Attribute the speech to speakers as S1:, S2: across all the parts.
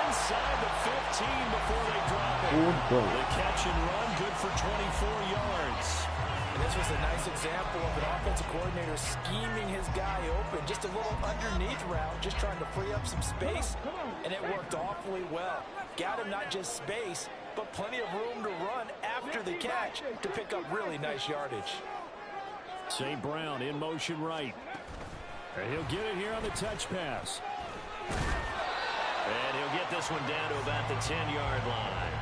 S1: inside the 15 before they drop it. The catch and run, good for 24 yards.
S2: And this was a nice example of an offensive coordinator scheming his guy open. Just a little underneath route, just trying to free up some space, and it worked awfully well. Got him not just space, but plenty of room to run after the catch to pick up really nice yardage.
S1: St. Brown in motion right. And he'll get it here on the touch pass.
S3: And he'll get this one down to about the 10-yard line.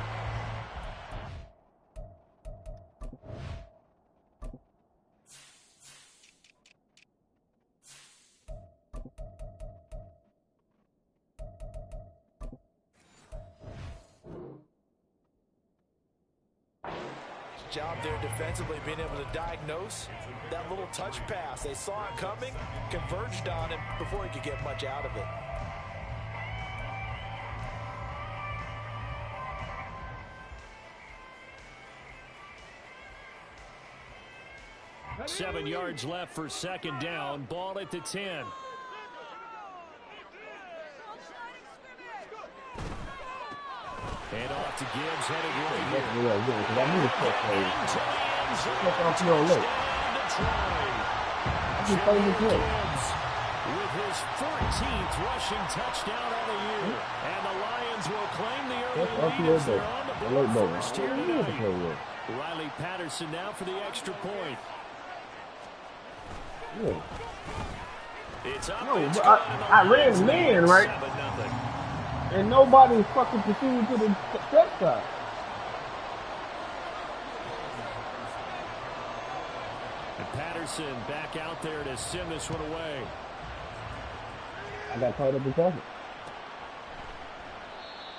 S2: Job there defensively, being able to diagnose that little touch pass. They saw it coming, converged on him before he could get much out of it.
S1: 7 yards left for second down. Ball at the 10. And off to Gibbs, headed right here.
S4: I need to check
S1: with his 14th rushing touchdown of the year. And the Lions will claim the early lead as they're on the board first here tonight. Riley Patterson now for the extra point. It's up.
S4: I ran man, right? And nobody fucking pursued to the step side.
S1: And Patterson back out there to send this one away.
S4: I got caught up in traffic.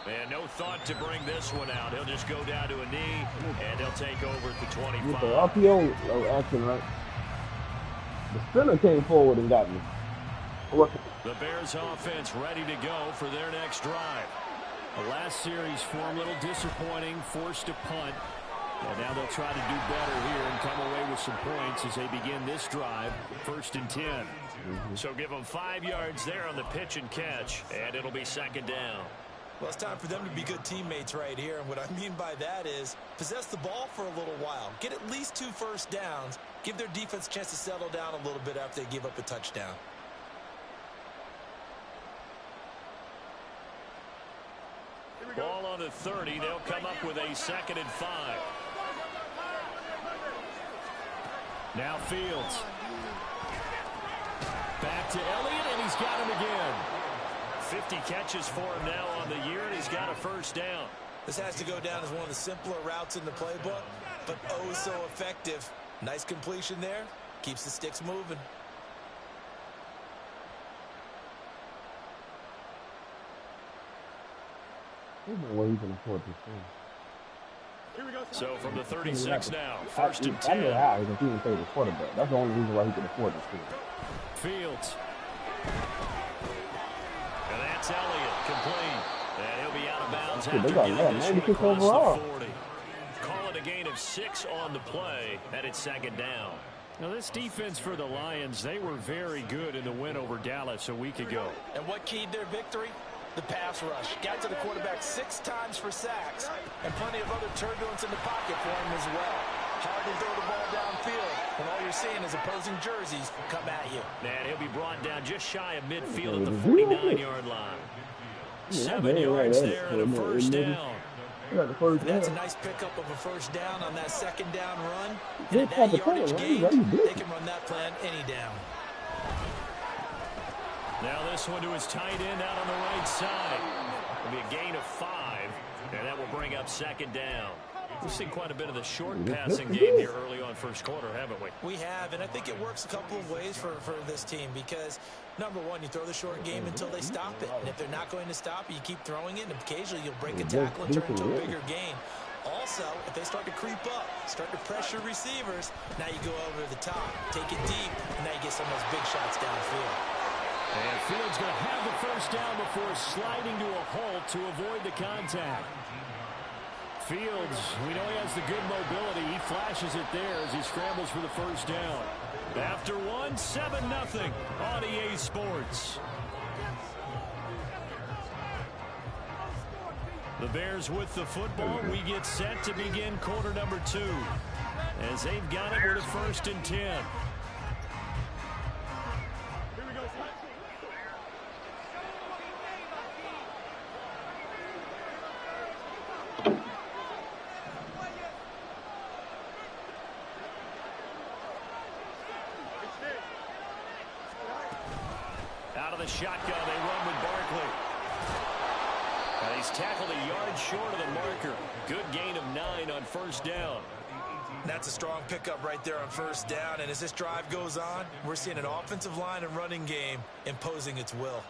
S3: And no thought to bring this one out. He'll just go down to a knee, and he'll take over at the 25.
S4: With the RPO action, right? The spinner came forward and got me.
S1: The Bears offense ready to go for their next drive. The last series for them a little disappointing, forced to punt. And now they'll try to do better here and come away with some points as they begin this drive, 1st and 10.
S3: So give them 5 yards there on the pitch and catch, and it'll be second down.
S2: Well, it's time for them to be good teammates right here. And what I mean by that is possess the ball for a little while. Get at least 2 first downs. Give their defense a chance to settle down a little bit after they give up a touchdown.
S1: Ball on the 30. They'll come up with a 2nd and 5. Now Fields. Back to Elliott, and he's got him again. 50 catches for him now on the year, and he's got a first down.
S2: This has to go down as one of the simpler routes in the playbook, but oh so effective. Nice completion there. Keeps the sticks moving.
S4: There's no way he can afford this thing.
S1: So from the 36 now, 1st and 10.
S4: I know how he can even play the quarterback. That's the only reason why he can afford this thing.
S1: Fields. And that's Elliott, complete. And he'll be out of bounds after getting this one across the 40. Call it a gain of 6 on the play, and it's 2nd down. Now this defense for the Lions, they were very good in the win over Dallas a week ago.
S2: And what keyed their victory? The pass rush. Got to the quarterback 6 times for sacks, and plenty of other turbulence in the pocket for him as well. Hard to throw the ball downfield when all you're seeing is opposing jerseys come at you.
S3: And he'll be brought down just shy of midfield at the 49-yard line.
S1: 7 yards there and a first down.
S2: That's a nice pickup of a first down on that 2nd down run. And at that yardage gain, they can run that plan any down.
S1: Now this one to his tight end out on the right side. It'll be a gain of 5, and that will bring up 2nd down. We've seen quite a bit of the short passing game here early on first quarter, haven't we?
S2: We have, and I think it works a couple of ways for this team because, number one, you throw the short game until they stop it. And if they're not going to stop it, you keep throwing it, and occasionally you'll break a tackle and turn into a bigger gain. Also, if they start to creep up, start to pressure receivers, now you go over the top, take it deep, and now you get some of those big shots downfield.
S1: And Fields going to have the first down before sliding to a halt to avoid the contact. Fields, we know he has the good mobility. He flashes it there as he scrambles for the first down. After one, 7-0 on EA Sports. The Bears with the football. We get set to begin quarter number 2. As they've got it with a 1st and 10. Out of the shotgun, they run with Barkley. And he's tackled a yard short of the marker. Good gain of 9 on 1st down.
S2: That's a strong pickup right there on 1st down. And as this drive goes on, we're seeing an offensive line and running game imposing its will.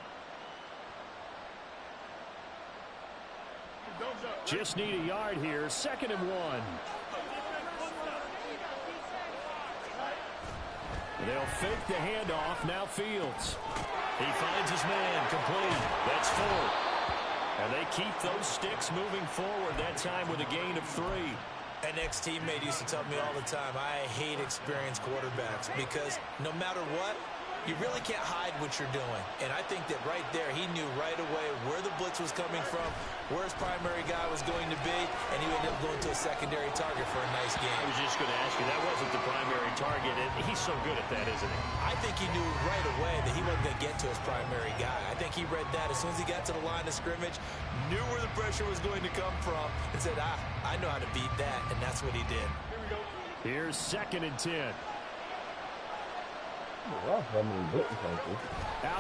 S1: Just need a yard here. 2nd and 1. They'll fake the handoff. Now Fields. He finds his man. Complete. That's 4. And they keep those sticks moving forward, that time with a gain of 3.
S2: An ex-teammate used to tell me all the time, I hate experienced quarterbacks because no matter what, you really can't hide what you're doing. And I think that right there, he knew right away where the blitz was coming from, where his primary guy was going to be, and he ended up going to a secondary target for a nice game.
S1: I was just going to ask you, that wasn't the primary target. He's so good at that, isn't he?
S2: I think he knew right away that he wasn't going to get to his primary guy. I think he read that as soon as he got to the line of scrimmage, knew where the pressure was going to come from, and said, I know how to beat that, and that's what he did.
S1: Here's 2nd and 10. Out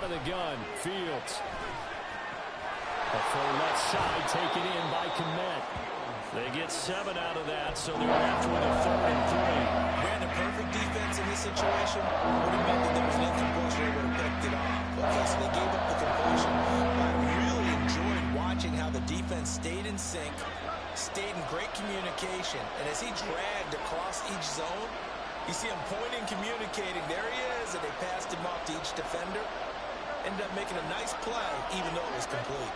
S1: of the gun, Fields. A full left side taken in by Kmet. They get 7 out of that, so they're left with a 3rd and 3.
S2: Brandon, perfect defense in this situation would have meant that there was an incompletion. They would have picked it off. But plus they gave up the completion. I really enjoyed watching how the defense stayed in sync, stayed in great communication, and as he dragged across each zone, you see him pointing, communicating. There he is, and they passed him off to each defender. Ended up making a nice play, even though it was complete.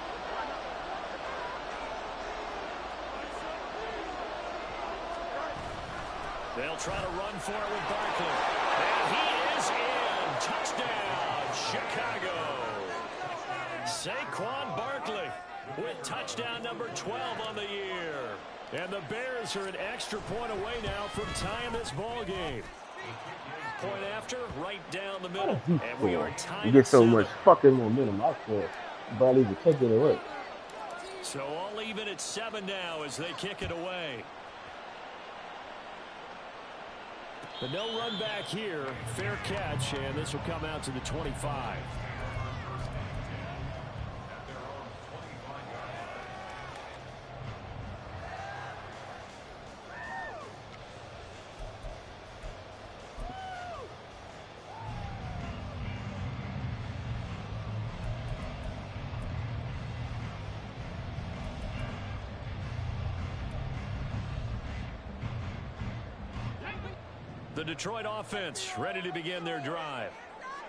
S1: They'll try to run for it with Barkley. And he is in. Touchdown, Chicago. Saquon Barkley with touchdown number 12 on the year. And the Bears are an extra point away now from tying this ball game. Point after, right down the middle. And we are tied.
S4: You get so much fucking momentum. I swear. Barely to take it away.
S1: So all even at 7 now as they kick it away. But no run back here. Fair catch, and this will come out to the 25. The Detroit offense ready to begin their drive.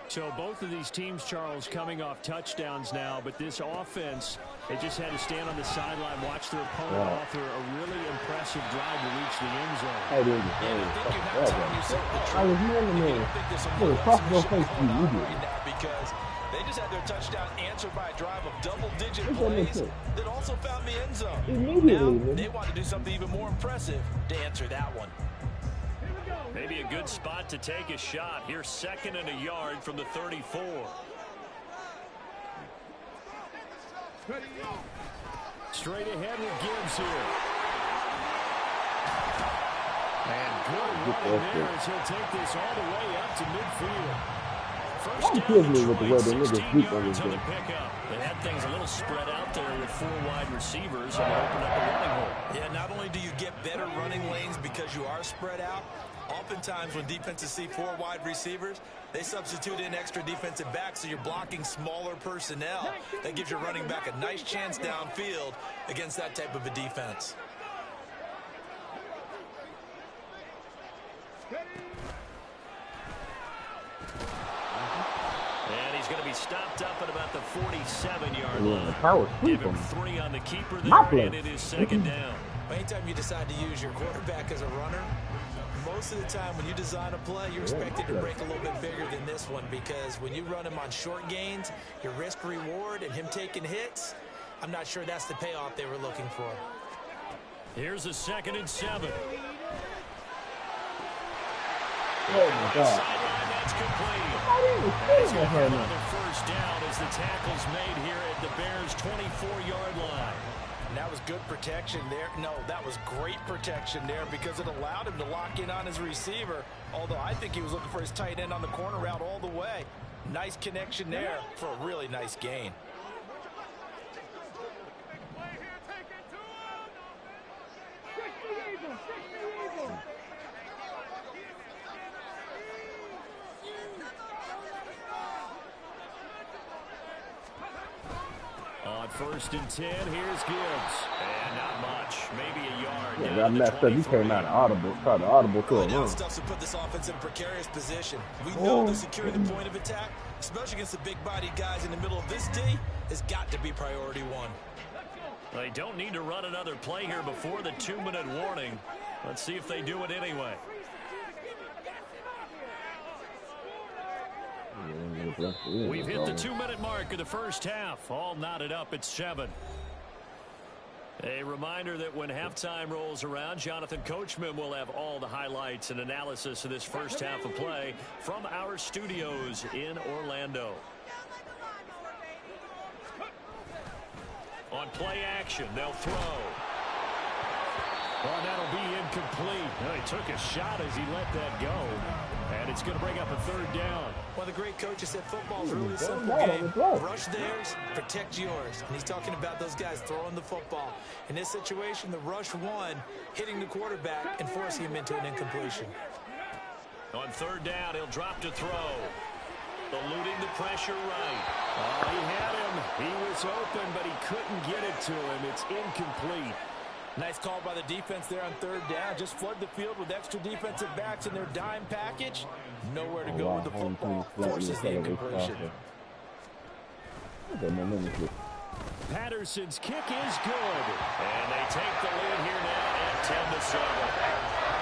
S1: So both of these teams, Charles, coming off touchdowns now, but this offense, they just had to stand on the sideline, watch their opponent offer a really impressive drive to reach the end zone.
S4: I didn't. I was man to man.
S2: Because they just had their touchdown answered by a drive of double-digit plays that also found the end zone.
S4: Immediately.
S2: Now, they want to do something even more impressive to answer that one.
S1: Maybe a good spot to take a shot. Here's 2nd and a yard from the 34. Straight ahead with Gibbs here. And good running there as he'll take this all the way up to midfield. First down, Detroit, 16 yards on the pickup. They had things a little spread out there with 4 wide receivers and open up the running hole.
S2: Yeah, not only do you get better running lanes because you are spread out, oftentimes when defenses see 4 wide receivers, they substitute in extra defensive backs, so you're blocking smaller personnel. That gives your running back a nice chance downfield against that type of a defense.
S1: And he's going to be stopped up at about the 47-yard line. Give him 3 on the keeper there, and it is 2nd down.
S2: Anytime you decide to use your quarterback as a runner, most of the time when you design a play, you're expected to break a little bit bigger than this one, because when you run him on short gains, your risk reward and him taking hits, I'm not sure that's the payoff they were looking for.
S3: Here's a 2nd and 7.
S4: Oh my God.
S3: Sideline, that's complete. Another first down as the tackle's made here at the Bears' 24-yard line.
S2: And that was good protection there. No, that was great protection there because it allowed him to lock in on his receiver, although I think he was looking for his tight end on the corner route all the way. Nice connection there for a really nice gain.
S3: On 1st and 10, here's Gibbs. And not much, maybe a yard.
S4: Yeah, got messed up. He came out of audible. Tried to audible to a run.
S2: Stuff to put this offense in a precarious position. We know that securing the point of attack, especially against the big-bodied guys in the middle of this D, has got to be priority one.
S3: They don't need to run another play here before the 2-minute warning. Let's see if they do it anyway. We've hit the 2-minute mark of the first half. All knotted up at 7. A reminder that when halftime rolls around, Jonathan Coachman will have all the highlights and analysis of this first half of play from our studios in Orlando. On play action, they'll throw. Well, that'll be incomplete. Well, he took a shot as he let that go. And it's going to bring up a 3rd down.
S2: Well, the great coach said football's a really simple game. Rush theirs, protect yours. And he's talking about those guys throwing the football. In this situation, the rush one, hitting the quarterback and forcing him into an incompletion.
S3: On 3rd down, he'll drop to throw. Eluding the pressure right. Oh, he had him. He was open, but he couldn't get it to him. It's incomplete.
S2: Nice call by the defense there on 3rd down. Just flood the field with extra defensive backs in their dime package. Nowhere to go with the football. Forces the incompletion.
S3: Patterson's kick is good. And they take the lead here now at 10-7.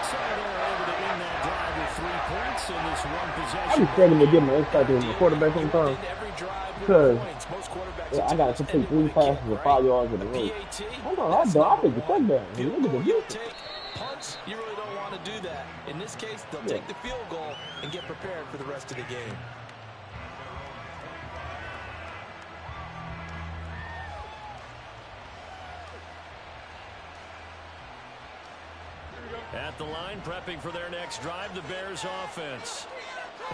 S3: So they're able to end that drive with 3 points in this one possession.
S4: I be struggling to get my insight to the quarterback sometimes. Because I got to complete 3 passes with 5 yards in the road. Hold on, I think the touchdown. Look at the view.
S2: Punts, you really don't want to do that. In this case, they'll take the field goal and get prepared for the rest of the game.
S3: At the line, prepping for their next drive, the Bears offense.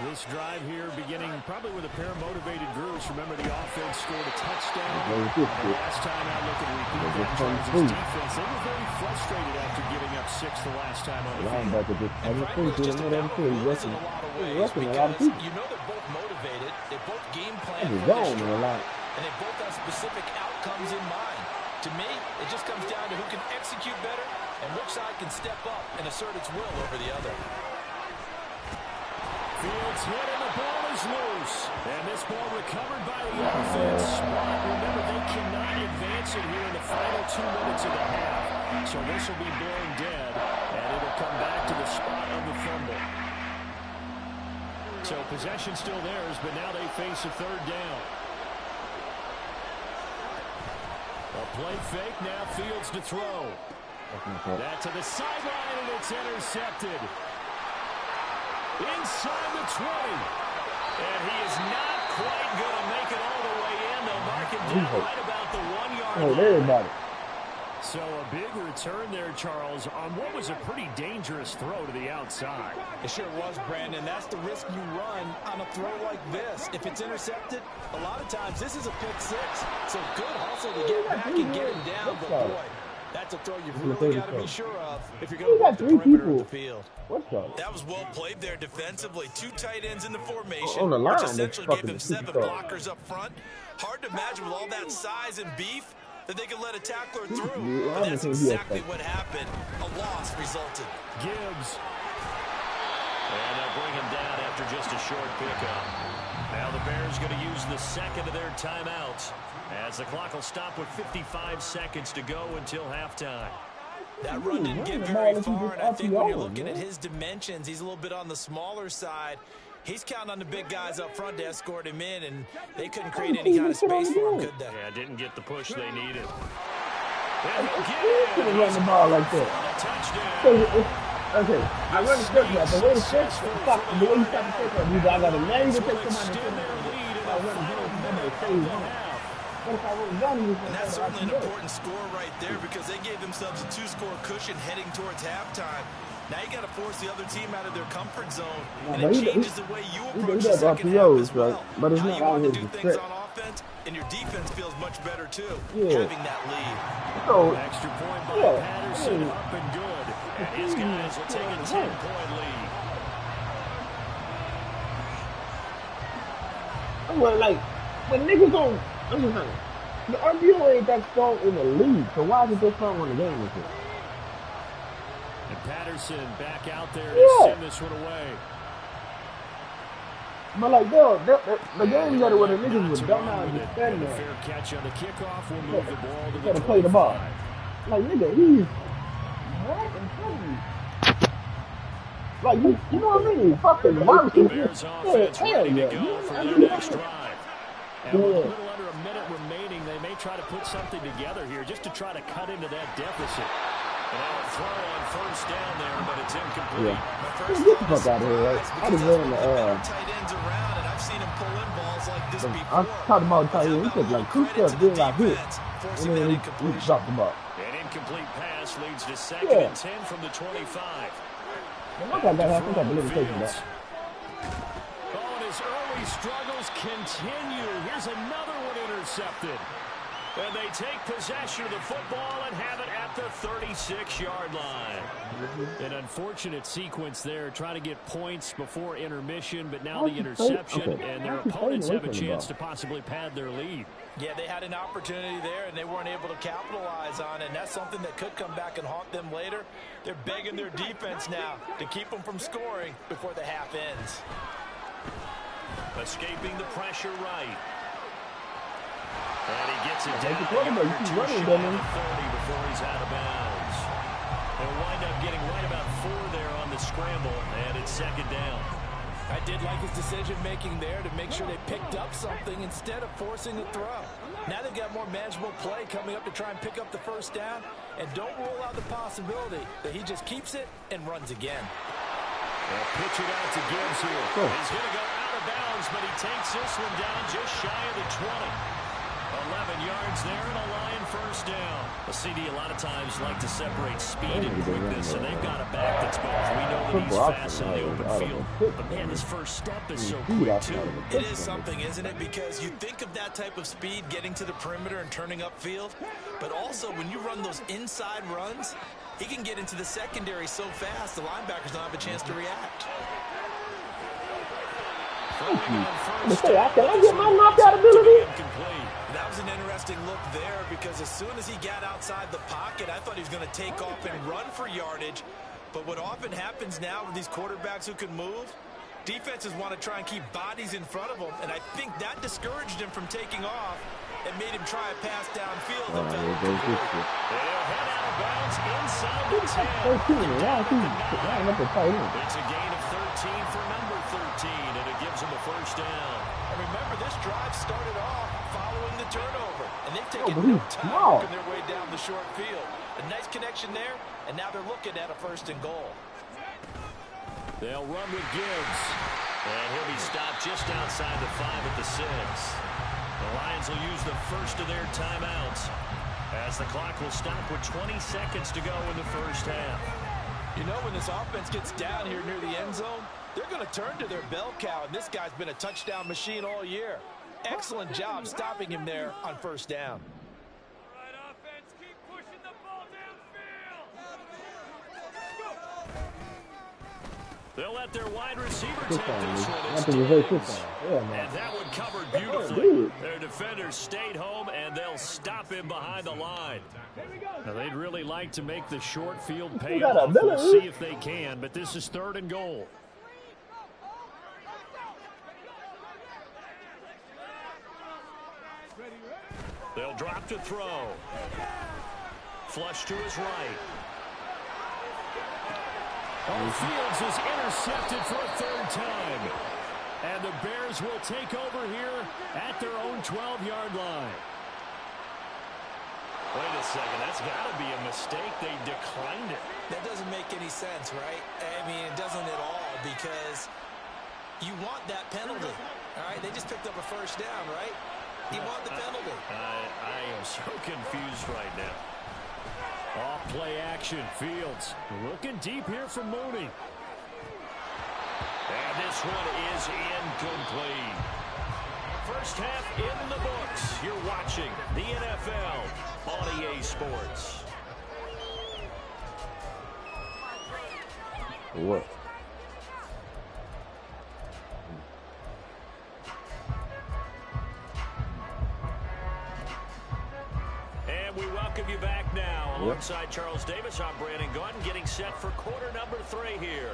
S3: This drive here beginning probably with a pair of motivated groups. Remember, the offense scored a touchdown. The last time I looked at repeat defense, they were very frustrated after giving up 6 the last time on the field.
S2: And frankly, just about in a lot of ways because you know they're both motivated, they both game plan for this drive, and they both have specific outcomes in mind. To me, it just comes down to who can execute better and which side can step up and assert its will over the other.
S3: Fields hit and the ball is loose. And this ball recovered by the offense. But remember, they cannot advance it here in the final 2 minutes of the half. So this will be blown dead, and it'll come back to the spot of the fumble. So possession still theirs, but now they face a 3rd down. A play fake, now Fields to throw. That to the sideline, and it's intercepted. Inside the 20. And he is not quite going to make it all the way in. They'll mark him down right about the 1-yard line. So a big return there, Charles, on what was a pretty dangerous throw to the outside.
S2: It sure was, Brandon. That's the risk you run on a throw like this. If it's intercepted, a lot of times this is a pick 6. So good hustle to get back and get him down. But boy, that's a throw you've really got to be sure of if you're going to walk the perimeter of the field. That was well played there defensively. 2 tight ends in the formation, which essentially gave him 7 blockers up front. Hard to imagine with all that size and beef that they could let a tackler through. But that's exactly what happened. A loss resulted.
S3: Gibbs. And they'll bring him down after just a short pickup. Now the Bears going to use the 2nd of their timeouts as the clock will stop with 55 seconds to go until halftime.
S2: That run didn't get very far, and I think when you're looking at his dimensions, he's a little bit on the smaller side. He's counting on the big guys up front to escort him in, and they couldn't create any kind of space for him, could they?
S3: Yeah, didn't get the push they needed.
S4: He couldn't run the ball like that. Okay, I run the stretch back. The way the stretch stop, the way he stopped the stretch back, I got a man to take somebody to I run the ball, somebody save him.
S2: And that's certainly an important score right there because they gave themselves a 2-score cushion heading towards halftime. Now you got to force the other team out of their comfort zone, and it changes the way you approach the second half as well.
S4: But it's
S2: now
S4: not
S2: you want to
S4: always
S2: do
S4: the
S2: things
S4: stretch.
S2: on offense, and your defense feels much better too,
S4: Yeah.
S2: having that lead.
S4: So,
S3: Extra point by Patterson, up and good. And his guys will take a 10-point lead.
S4: well, like, when niggas don't, I'm just saying, the RPO ain't that strong in the league, so why is it this strong on the game with it?
S3: And Patterson back out there to send this one away.
S4: But like, the game got it where the niggas was dumb out and just standing there.
S3: Fair catch on the kickoff will move the ball to
S4: Got
S3: the
S4: to play the ball.
S3: 25.
S4: Like, nigga, he's what in front of you? Like, you know what I mean? Fucking wide
S3: The
S4: receiver.
S3: Bears offense ready to go for their next drive. And with a little under a minute remaining, they may try to put something together here just to try to cut into that deficit. And now a throw on first down there, but it's incomplete.
S4: Get the fuck out of here, right? I just ran the
S2: Tight ends around, and I've seen him pull in balls like this before.
S4: I'm talking about tight end. He took like 2 steps, then got hit. And then he dropped the ball.
S3: An incomplete pass leads to 2nd and 10 from the 25.
S4: I got that. I think I believe it that.
S3: Oh, and his early struggles continue. Here's another one intercepted. And they take possession of the football and have it at the 36-yard line. An unfortunate sequence there, trying to get points before intermission, but now the interception, and their opponents have a chance to possibly pad their lead.
S2: Yeah, they had an opportunity there, and they weren't able to capitalize on it, and that's something that could come back and haunt them later. They're begging their defense now to keep them from scoring before the half ends.
S3: Escaping the pressure right. And he gets it down
S4: Too
S3: shy of the 30
S4: running,
S3: before he's out of bounds. They'll wind up getting right about 4 there on the scramble, and it's 2nd down.
S2: I did like his decision-making there to make sure they picked up something instead of forcing a throw. Now they've got more manageable play coming up to try and pick up the first down, and don't rule out the possibility that he just keeps it and runs again.
S3: They'll pitch it out to Gibbs here. He's going to go out of bounds, but he takes this one down just shy of the 20. 11 yards there and a Lion first down. The CD a lot of times like to separate speed and quickness, and they've got a back that's both. We know that he's fast in the open field, but man, his first step is so quick too.
S2: It is something, isn't it? Because you think of that type of speed getting to the perimeter and turning upfield, but also when you run those inside runs, he can get into the secondary so fast the linebackers don't have a chance to react.
S4: Can I get my knockout ability?
S2: That was an interesting look there because as soon as he got outside the pocket, I thought he was going to take off and run for yardage. But what often happens now with these quarterbacks who can move, defenses want to try and keep bodies in front of them, and I think that discouraged him from taking off and made him try a pass downfield.
S3: They'll head out of bounds inside the 10. It's a gain of 13 for number 13, and it gives him a first down.
S2: And remember, this drive started off following the turnover, and they've taken no time working their way down the short field. A nice connection there, and now they're looking at a 1st and goal.
S3: They'll run with Gibbs, and he'll be stopped just outside the 5 at the 6. The Lions will use the first of their timeouts as the clock will stop with 20 seconds to go in the first half.
S2: You know, when this offense gets down here near the end zone, they're going to turn to their bell cow, and this guy's been a touchdown machine all year. Excellent job stopping him there on first down.
S5: All right, offense, keep pushing the ball downfield.
S3: They'll let their wide receiver take this one. And that one covered beautifully. Their defenders stayed home, and they'll stop him behind the line. Now, they'd really like to make the short field pay off. We'll see if they can, but this is 3rd and goal. They'll drop to throw. Flush to his right. Fields is intercepted for a 3rd time. And the Bears will take over here at their own 12-yard line.
S1: Wait a second. That's got to be a mistake. They declined it.
S2: That doesn't make any sense, right? I mean, it doesn't at all because you want that penalty. All right, they just picked up a first down, right? You want the penalty.
S3: I am so confused right now. Off play action. Fields looking deep here for Mooney.
S1: And this one is incomplete. First half in the books. You're watching the NFL on EA Sports.
S4: What?
S1: And we welcome you back now. Alongside Charles Davis, I'm Brandon Gaudin, getting set for quarter number 3 here.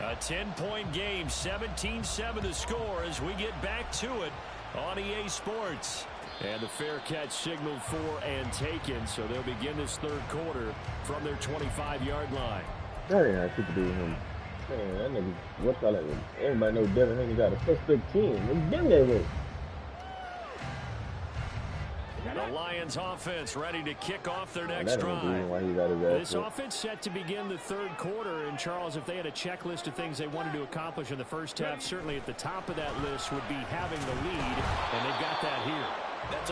S3: A 10-point game, 17-7 the score as we get back to it on EA Sports. And the fair catch signaled for and taken, so they'll begin this third quarter from their 25-yard line.
S4: That ain't had to do with him. Man, that nigga, what's all that? Everybody knows Devin Haney got a suspect team. It's been that way.
S3: The Lions offense ready to kick off their next drive. This offense set to begin the third quarter. And Charles, if they had a checklist of things they wanted to accomplish in the first half, certainly at the top of that list would be having the lead, and they've got that here.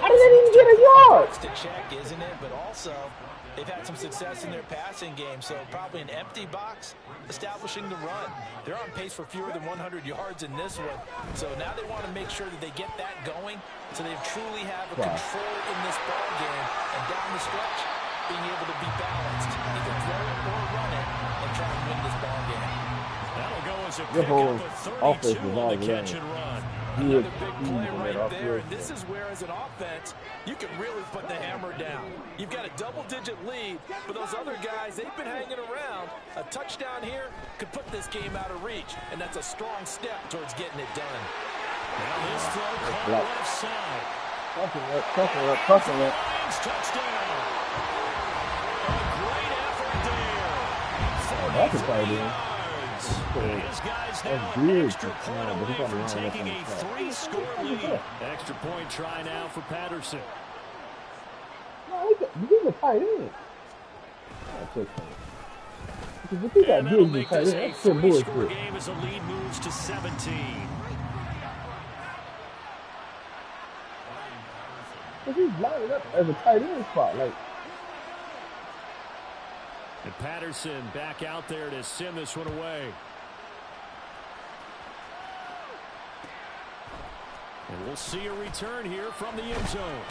S2: How did they even get a yard? To check, isn't it? But also, they've had some success in their passing game, so probably an empty box establishing the run. They're on pace for fewer than 100 yards in this one. So now they want to make sure that they get that going so they truly have a control in this ball game. And down the stretch, being able to be balanced, either throw it or run it, and try and win this ball game.
S3: That'll go as a pickup of 32 on the catch and run.
S2: Another big play right there, and this is where, as an offense, you can really put the hammer down. You've got a double-digit lead, but those other guys, they've been hanging around. A touchdown here could put this game out of reach, and that's a strong step towards getting it done.
S3: Now this throw caught left side.
S4: Touchdown.
S3: Lions touchdown. A great effort there.
S4: That's a tight end.
S3: His guys now an extra point away from taking a 3-score lead. Extra point try now for Patterson.
S4: No, he's a tight end.
S3: And that'll make this a 3-score game as the lead moves to 17.
S4: He's lining up as a tight end spot, like.
S3: And Patterson back out there to send this one away. And we'll see a return here from the end zone.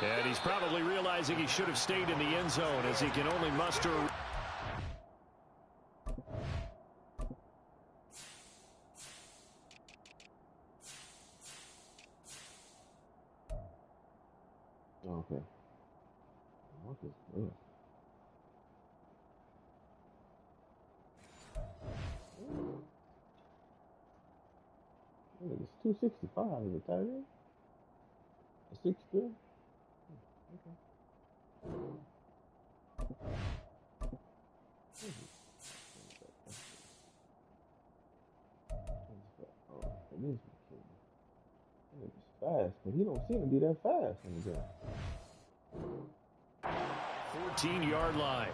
S3: And he's probably realizing he should have stayed in the end zone as he can only muster.
S4: Okay. It's 265 is it tight end? 63? Okay. Fast, but he don't seem to be that fast in the game.
S3: 14-yard line.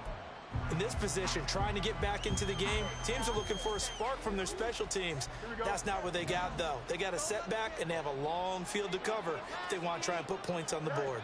S2: In this position, trying to get back into the game, teams are looking for a spark from their special teams. That's not what they got, though. They got a setback, and they have a long field to cover if they want to try and put points on the board.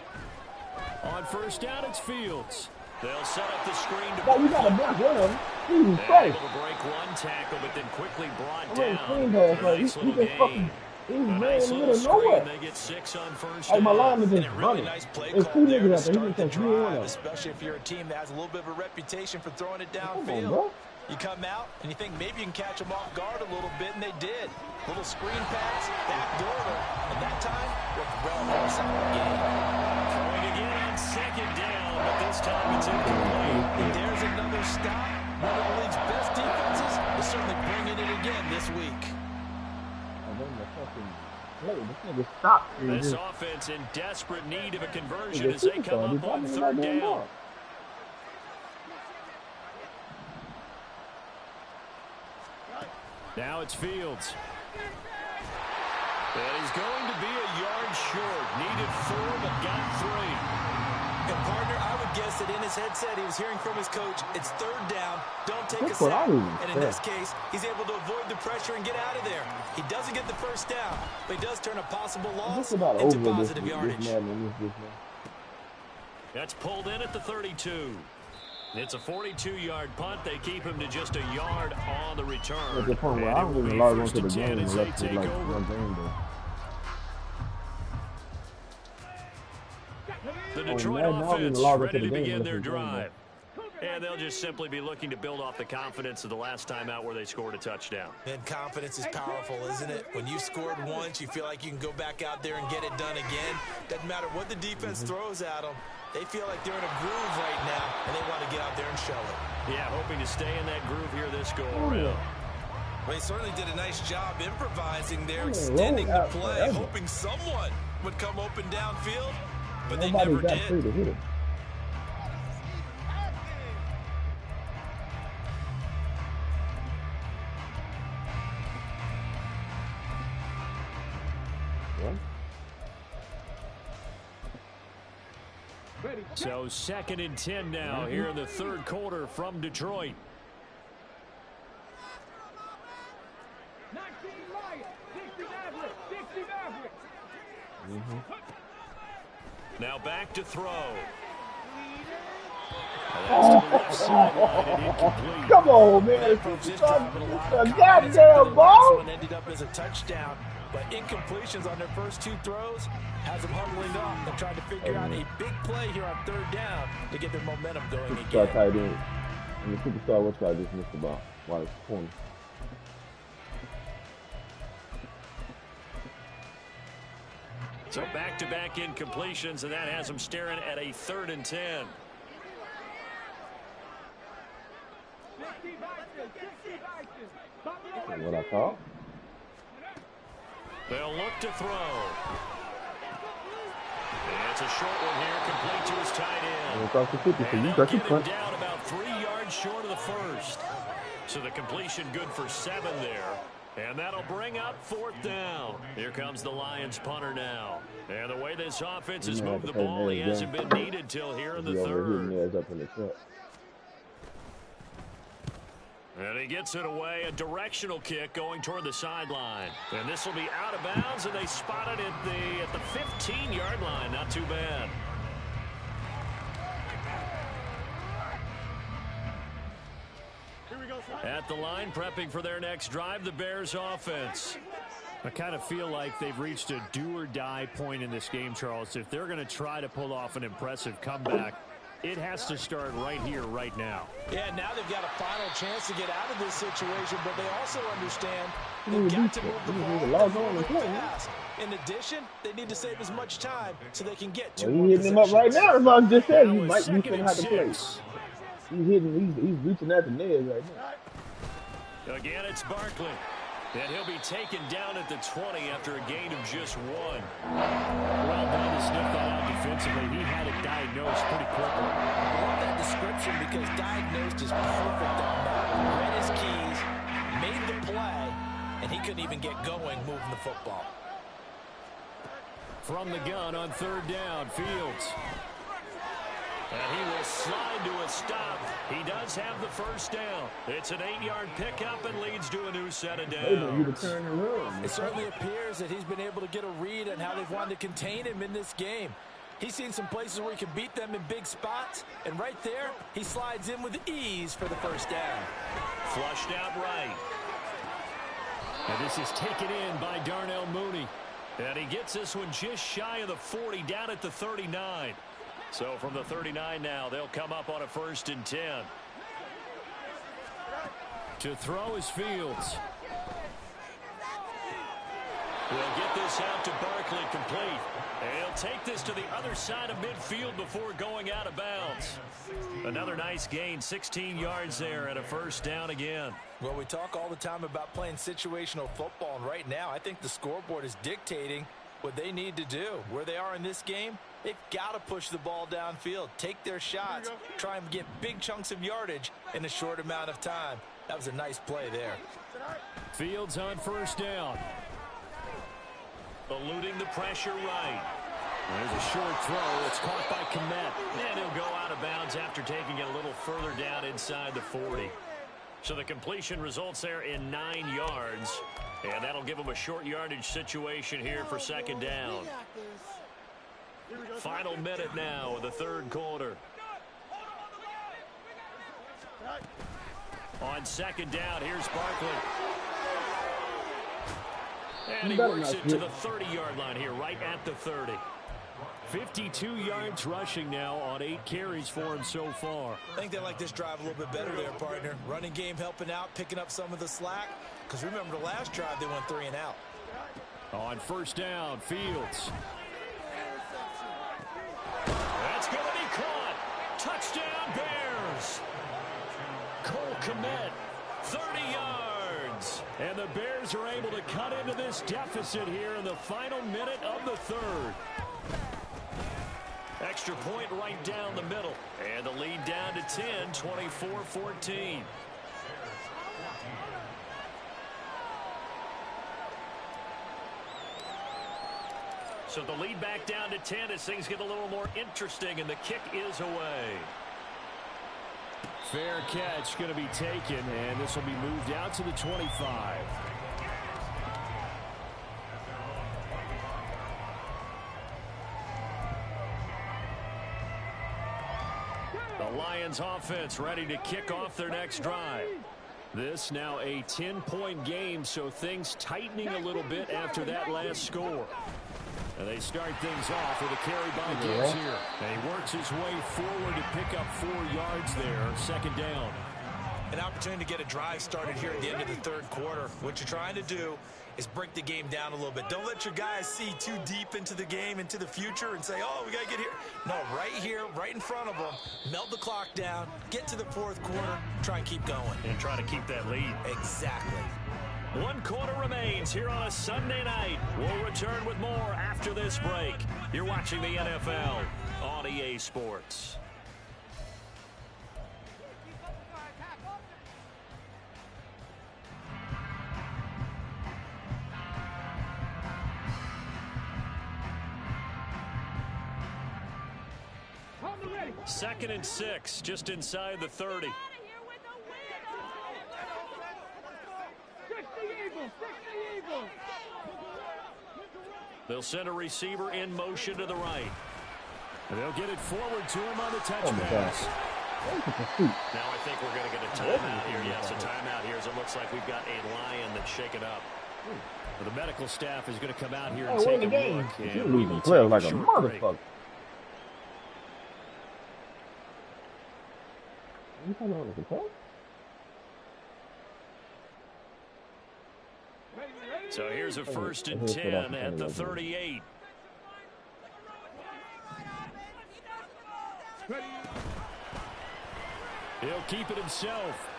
S3: On first down, it's Fields. They'll set up the screen to
S4: you got to block one of them. Jesus Christ.
S3: Able to break one tackle, but then quickly brought down.
S4: Nice little gain. He's ran in the middle of nowhere.
S3: They get 6 on first
S4: like my
S3: down.
S4: lineman just running.
S2: Nice play
S4: There's 2 niggas out there. He
S2: start
S4: can
S2: the
S4: catch me one of
S2: drive,
S4: them.
S2: especially if you're a team that has a little bit of a reputation for throwing it
S4: Come on,
S2: downfield.
S4: bro.
S2: You come out and you think maybe you can catch them off guard a little bit, and they did. Little screen pass, backdoor, and that time worked well for a solid game.
S3: Throwing again on second down, but this time it's incomplete.
S2: And there's another stop. One of the league's best defenses is certainly bringing it again this week.
S4: And then the fucking play, this nigga stopped.
S3: This offense in desperate need of a conversion as they come up on third down. Now it's Fields. And he's going to be a yard short. Needed 4, but got 3.
S2: And partner, I would guess that in his headset he was hearing from his coach, it's 3rd down, don't take
S4: That's
S2: a sack.
S4: what
S2: And in this case, he's able to avoid the pressure and get out of there. He doesn't get the 1st down, but he does turn a possible loss into positive yardage.
S3: That's pulled in at the 32. It's a 42-yard punt. They keep him to just a yard on the return.
S4: At the point where I don't even log into the game unless it's like one game though.
S3: The Detroit offense ready to begin their drive. And they'll just simply be looking to build off the confidence of the last time out where they scored a touchdown.
S2: And confidence is powerful, isn't it? When you scored once, you feel like you can go back out there and get it done again. Doesn't matter what the defense throws at them. They feel like they're in a groove right now, and they want to get out there and show it.
S3: Yeah, hoping to stay in that groove here this go-around.
S2: Well, he certainly did a nice job improvising there, extending the play, hoping someone would come open downfield, but they never did.
S3: So 2nd and 10 now here in the 3rd quarter from Detroit.
S5: 19 Lions, 60 Mavericks, 60 Mavericks.
S3: Now back to throw. That's to the left sideline and incomplete.
S4: Come on, man. It's a goddamn ball.
S2: One ended up as a touchdown, but incompletions on their first 2 throws has them huddling up. They're trying to figure out a big play here on 3rd down to get their momentum going again.
S4: Superstar tight end. And the superstar website just missed the ball while it's corny.
S3: So back-to-back incompletions, and that has them staring at a 3rd and 10.
S4: What I thought.
S3: They'll look to throw. And it's a short one here, complete to his tight end. And they'll get him down about 3 yards short of the 1st. So the completion good for 7 there. And that'll bring up 4th down. Here comes the Lions punter now. And the way this offense has moved the ball, he hasn't been needed till here in the 3rd. And he gets it away, a directional kick going toward the sideline. And this will be out of bounds, and they spot it at the 15-yard line. Not too bad. At the line, prepping for their next drive, the Bears offense. I kind of feel like they've reached a do-or-die point in this game, Charles. If they're going to try to pull off an impressive comeback, it has to start right here, right now.
S2: Yeah, now they've got a final chance to get out of this situation, but they also understand they've got to move the ball fast. In addition, they need to save as much time so they can get to
S4: he's hitting him up right now. That's what I just said. You might be going to have to play. He's reaching at the nails right now.
S3: Again, it's Barkley. And he'll be taken down at the 20 after a gain of just 1.
S5: Well done to sniff that out defensively. He had it diagnosed pretty quickly.
S2: I love that description because diagnosed is perfect on that. Read his keys, made the play, and he couldn't even get going moving the football.
S3: From the gun on 3rd down, Fields. And he will slide to a stop. He does have the 1st down. It's an 8-yard pickup and leads to a new set of downs.
S2: It certainly appears that he's been able to get a read on how they've wanted to contain him in this game. He's seen some places where he can beat them in big spots, and right there, he slides in with ease for the 1st down.
S3: Flushed out right. And this is taken in by Darnell Mooney. And he gets this one just shy of the 40, down at the 39. So from the 39 now, they'll come up on a 1st and 10. To throw is Fields. We'll get this out to Barkley complete. And he'll take this to the other side of midfield before going out of bounds. Another nice gain, 16 yards there and a 1st down again.
S2: Well, we talk all the time about playing situational football, and right now I think the scoreboard is dictating what they need to do. Where they are in this game, they've got to push the ball downfield, take their shots, try and get big chunks of yardage in a short amount of time. That was a nice play there.
S3: Fields on first down.
S1: Eluding the pressure right.
S3: There's a short throw. It's caught by Kmet.
S1: And he'll go out of bounds after taking it a little further down inside the 40. So the completion results there in 9 yards. And that'll give him a short yardage situation here for second down. Final minute now of the third quarter. On second down, here's Barkley. And he works it to the 30-yard line here, right at the 30.
S3: 52 yards rushing now on 8 carries for him so far.
S2: I think they like this drive a little bit better there, partner. Running game helping out, picking up some of the slack. Because remember, the last drive, they went 3 and out.
S3: On first down, Fields.
S1: That's going to be caught. Touchdown, Bears. Cole Kmet, 30 yards.
S3: And the Bears are able to cut into this deficit here in the final minute of the third.
S1: Extra point right down the middle. And the lead down to 10, 24-14. So the lead back down to 10 as things get a little more interesting, and the kick is away.
S3: Fair catch going to be taken, and this will be moved out to the 25.
S1: The Lions offense ready to kick off their next drive.
S3: This now a 10-point game, so things tightening a little bit after that last score. And they start things off with a carry by Gibbs here. And he works his way forward to pick up 4 yards there, second down.
S2: An opportunity to get a drive started here at the end of the third quarter. What you're trying to do is break the game down a little bit. Don't let your guys see too deep into the game, into the future, and say, oh, we got to get here. No, right here, right in front of them, melt the clock down, get to the fourth quarter, try and keep going.
S1: And try to keep that lead.
S2: Exactly.
S1: 1 quarter remains here on a Sunday night. We'll return with more after this break. You're watching the NFL on EA Sports. Second and 6, just inside the 30. They'll send a receiver in motion to the right.
S3: They'll get it forward to him on the touch
S1: pass. Now I think we're going to get a timeout here. Yes, a timeout here as it looks like we've got a Lion that's shaken up.
S3: The medical staff is going to come out here and take a look.
S4: You're leaving players like a motherfucker.
S1: So here's a 1st and 10 at the 38.
S3: He'll keep it himself.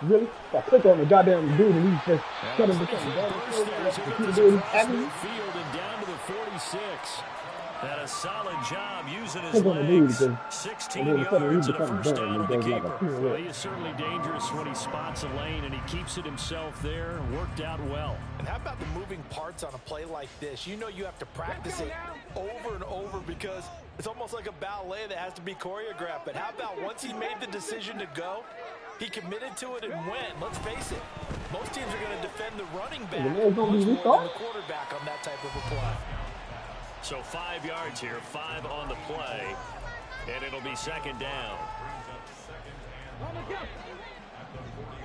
S4: Really? I click on the goddamn dude and he's just cut him to something.
S3: Field and down to the 46.
S1: Had a solid job using his legs. 16 yards and a first down on the keeper.
S3: Well, he is certainly dangerous when he spots a lane, and he keeps it himself there. Worked out well.
S2: And how about the moving parts on a play like this? You know you have to practice it over and over because it's almost like a ballet that has to be choreographed. But how about once he made the decision to go, he committed to it and went. Let's face it, most teams are going to defend the running back much more than the quarterback on that type of a play.
S1: So 5 yards here, 5 on the play, and it'll be second down.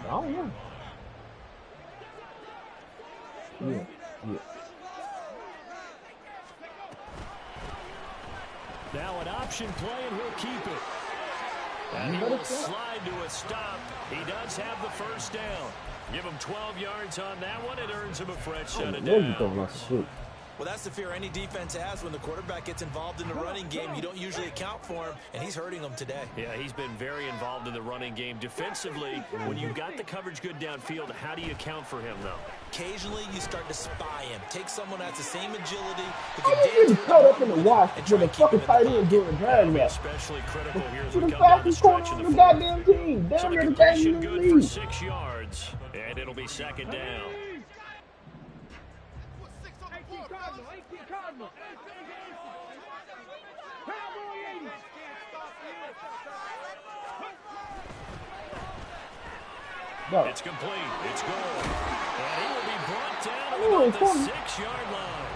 S4: Oh, yeah. Yeah.
S3: Now an option play, and he'll keep it.
S1: And he will slide to a stop. He does have the first down. Give him 12 yards on that one. It earns him a fresh set of downs.
S2: Well, that's the fear any defense has when the quarterback gets involved in the running game. You don't usually account for him, and he's hurting them today.
S3: Yeah, he's been very involved in the running game. Defensively, when you got the coverage good downfield, how do you account for him, though?
S2: Occasionally, you start to spy him. Take someone that has the same agility.
S4: How you getting caught up in the watch with the fucking tight end doing a drag route?
S3: Especially critical here as
S4: You're
S3: we
S4: the
S3: come down the
S4: fastest corner
S3: stretch
S4: on
S3: of
S4: the
S3: the fourth.
S4: goddamn team.
S3: So
S4: Damn
S3: the
S4: near the
S3: completion
S4: game in the
S3: good for
S4: league.
S3: 6 yards, and it'll be second down. It's complete. It's good. And he will be brought down at the 6-yard line.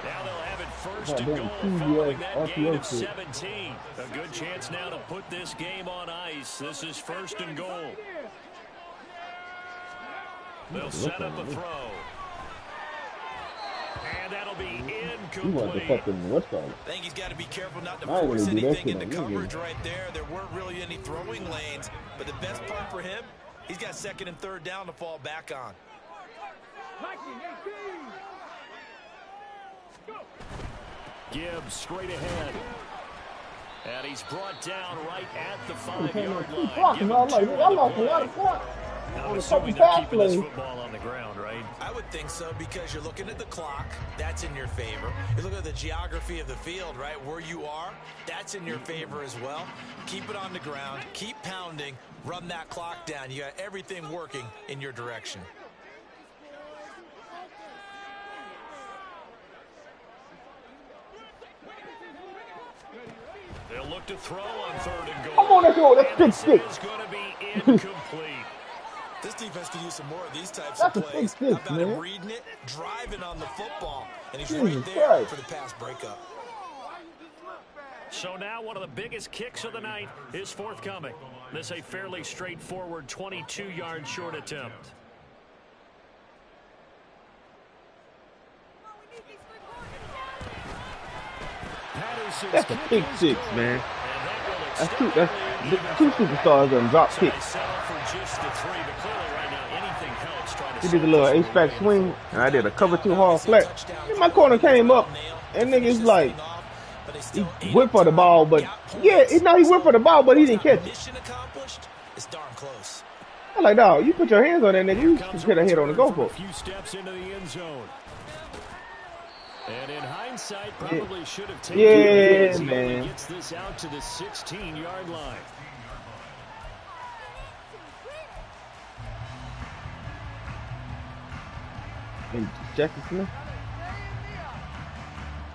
S3: Now they'll have it first and goal following that gain of 17. A good chance now to put this game on ice. This is first and goal. They'll set up a throw. And that'll be incomplete.
S2: I think he's got to be careful not to force anything into coverage right there. There weren't really any throwing lanes. But the best part for him, he's got second and third down to fall back on.
S3: Gibbs straight ahead. And he's brought down right at the 5-yard line. I'm assuming they're keeping this football on the ground, right?
S2: I would think so, because you're looking at the clock. That's in your favor. You look at the geography of the field, right? Where you are, that's in your favor as well. Keep it on the ground. Keep pounding. Run that clock down. You got everything working in your direction.
S3: They'll look to throw on third and goal.
S4: Come on, let's go. That's big
S3: It's going to be incomplete.
S2: This defense could use some more of these types of plays. How about him reading it, driving on the football, and he's right there for the pass breakup.
S3: So now one of the biggest kicks of the night is forthcoming. This a fairly straightforward 22-yard short attempt.
S4: That's a big 6, man. That's two superstars on drop kicks. He did a little ace-back swing, and I did a cover 2 hard flat. And my corner came up, and niggas like, he went for the ball, but yeah, he went for the ball, but he didn't catch it. I'm like, dog, you put your hands on that nigga, you should hit a hit on the goal post.
S3: A few steps into the end zone. And in hindsight, probably should have taken it.
S4: Man.
S3: He gets this out to the 16-yard line.
S4: And Jackie Smith.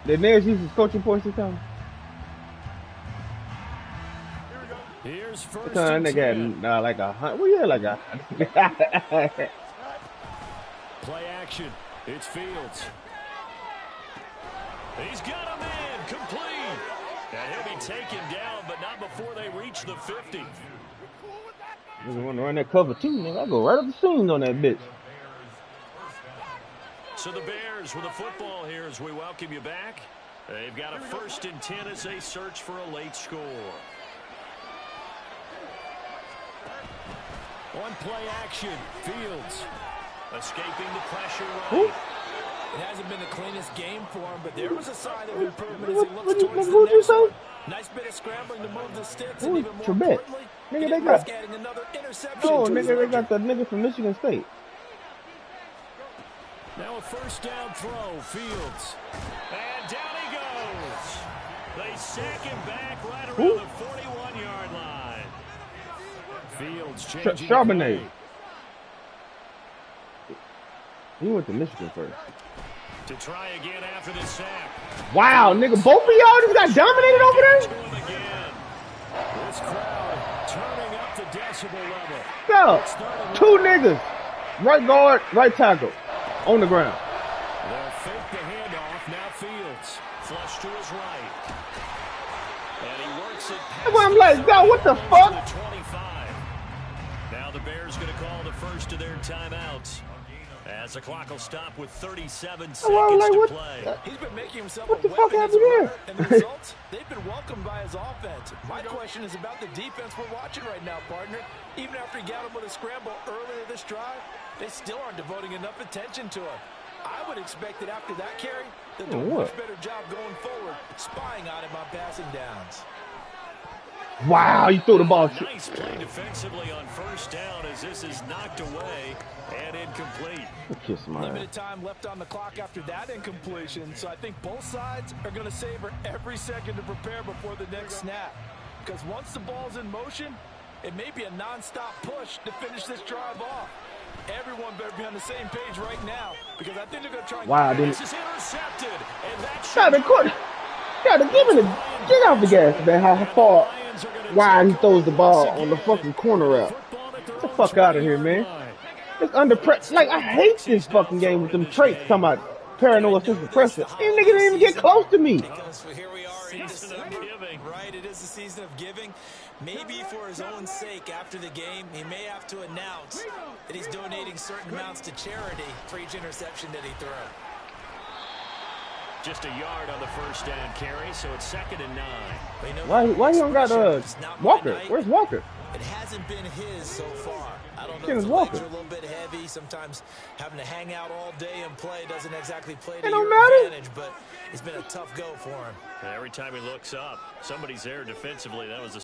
S4: The Nares used his coaching points this time.
S3: Here's first
S4: and nigga had like a hunt. Well, yeah, like a
S3: play action. It's Fields. He's got a man complete. And he'll be taken down, but not before they reach the 50.
S4: Nigga want to run that cover 2, nigga. I go right up the seams on that bitch.
S3: So the Bears with a football here as we welcome you back. They've got a 1st and 10 as they search for a late score. On play action, Fields escaping the pressure right.
S2: It hasn't been the cleanest game for him, but there was a sign of improvement as he looks towards the next one. Nice bit of scrambling to move the sticks, and even more importantly,
S4: nigga, they got
S2: getting another interception.
S4: Oh, nigga, they got the nigga from Michigan State.
S3: Now a 1st down throw, Fields. And down he goes. They sack him back right around the 41-yard line. Fields changing
S4: Charbonnet. He went to Michigan first.
S3: To try again after the sack.
S4: Wow, nigga, both of y'all just got dominated over there?
S3: This crowd turning up the decibel level.
S4: Go. 2 niggas. Right guard, right tackle. On the ground.
S3: They'll fake the handoff. Now Fields. Flush to his right. And he works it past.
S4: I'm like, yo, what the fuck?
S3: The 25. Now the Bears going to call the first of their timeouts. As the clock will stop with 37 seconds to play.
S2: He's been making himself
S4: what
S2: a
S4: the fuck
S2: weapon as a
S4: happened
S2: runner,
S4: here?
S2: and the results, they've been welcomed by his offense. My question is about the defense we're watching right now, partner. Even after he got him with a scramble earlier this drive, they still aren't devoting enough attention to him. I would expect that after that carry, they'll do a much better job going forward, spying on him on passing downs.
S4: Wow, you threw the ball.
S3: Nice play defensively on first down as this is knocked away and incomplete.
S4: Kiss my
S2: Limited time left on the clock after that incompletion, so I think both sides are going to savor every second to prepare before the next snap. Because once the ball's in motion, it may be a non-stop push to finish this drive off. Everyone better be on the same page right now because I think they're going to try and
S3: this is intercepted. And that's
S4: gotta give it get off the gas, man. How far wide he throws the ball on the fucking corner route. Get the fuck out of here, man. It's under pressure. Like, I hate this fucking game with them traits talking about paranoid system pressure. These niggas didn't even get close to me.
S2: Here we are in December, right? It is the season of giving. Maybe for his own sake after the game, he may have to announce that he's donating certain amounts to charity for each interception that he threw.
S3: Just a yard on the first down carry, so it's 2nd and 9.
S4: Why he don't got Walker? Where's Walker?
S2: It hasn't been his so far. I don't know
S4: Kenneth
S2: if the
S4: Walker.
S2: legs are a little bit heavy. Sometimes having to hang out all day and play doesn't exactly play to
S4: It
S2: your
S4: don't matter.
S2: advantage, but it's been a tough go for him.
S3: Every time he looks up, somebody's there defensively. That was a